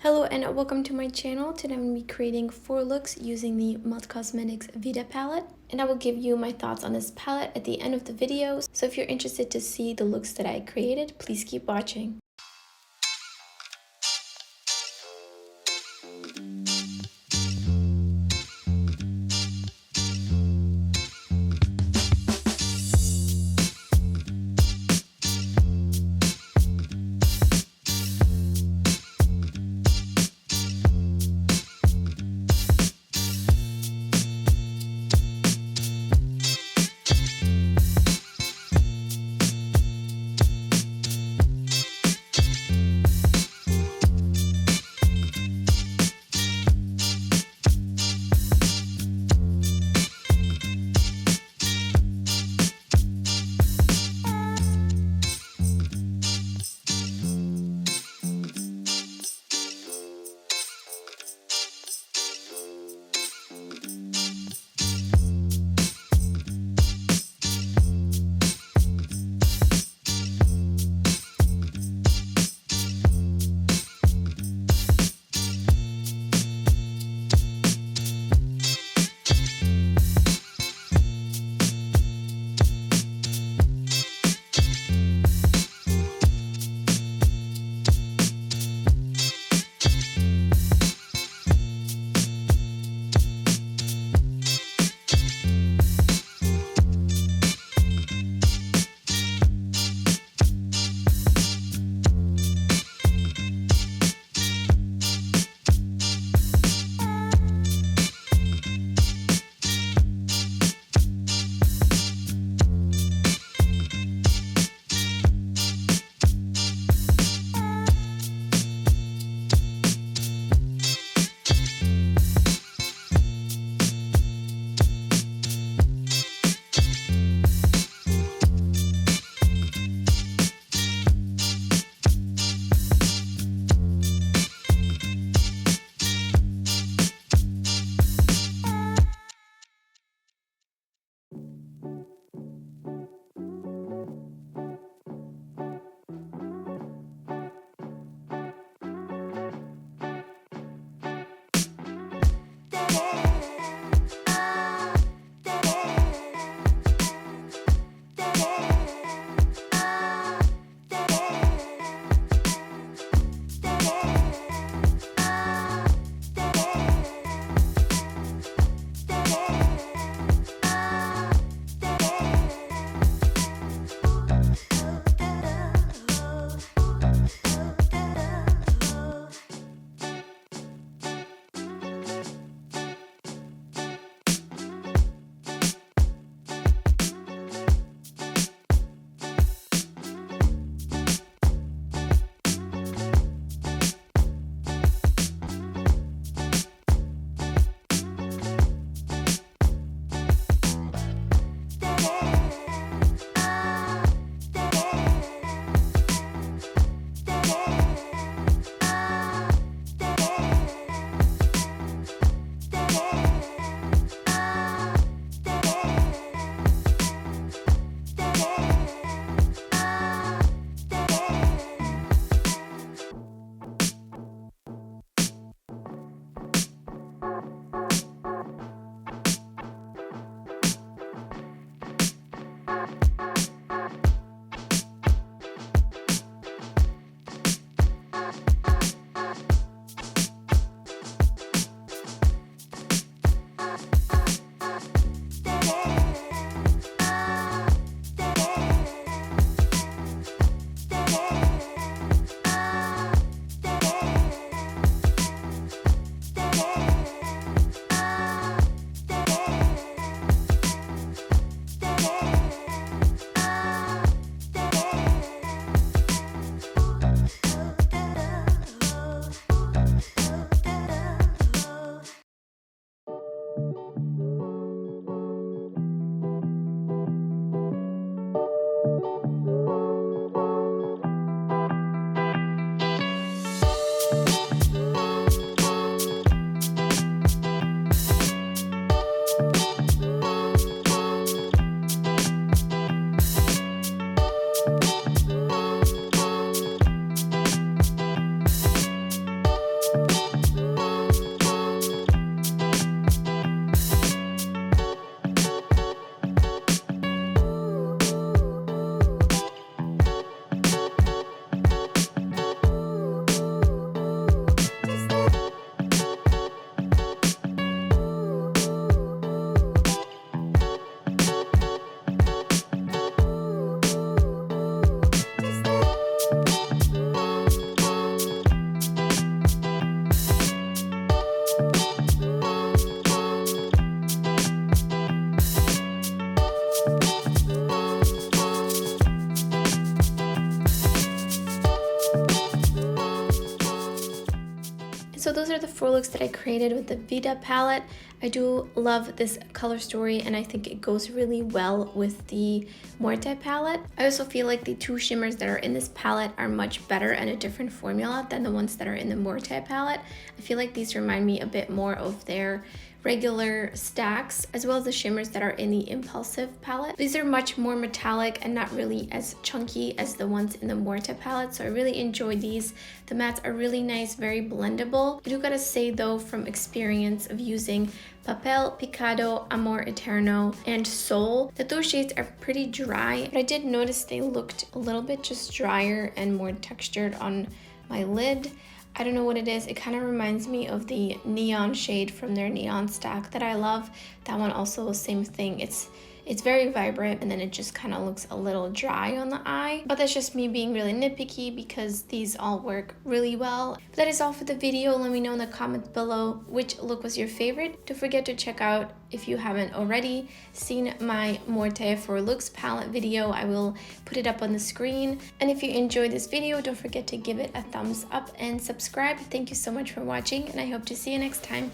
Hello and welcome to my channel. Today I'm going to be creating 4 looks using the Melt Cosmetics Vida palette. And I will give you my thoughts on this palette at the end of the video. So if you're interested to see the looks that I created, please keep watching. So those are the 4 looks that I created with the Vida palette. I do love this color story and I think it goes really well with the Morte palette. I also feel like the 2 shimmers that are in this palette are much better and a different formula than the ones that are in the Morte palette. I feel like these remind me a bit more of their regular stacks, as well as the shimmers that are in the Impulsive palette. These are much more metallic and not really as chunky as the ones in the Morte palette, so I really enjoy these. The mattes are really nice, very blendable. I do gotta say though, from experience of using Papel Picado, Amor Eterno, and Soul, that those shades are pretty dry, but I did notice they looked a little bit just drier and more textured on my lid. I don't know what it is. It kind of reminds me of the neon shade from their neon stack that I love. That one also, same thing. It's very vibrant and then it just kind of looks a little dry on the eye. But that's just me being really nitpicky because these all work really well. But that is all for the video. Let me know in the comments below which look was your favorite. Don't forget to check out, if you haven't already seen my Morte for Looks palette video, I will put it up on the screen. And if you enjoyed this video, don't forget to give it a thumbs up and subscribe. Thank you so much for watching and I hope to see you next time.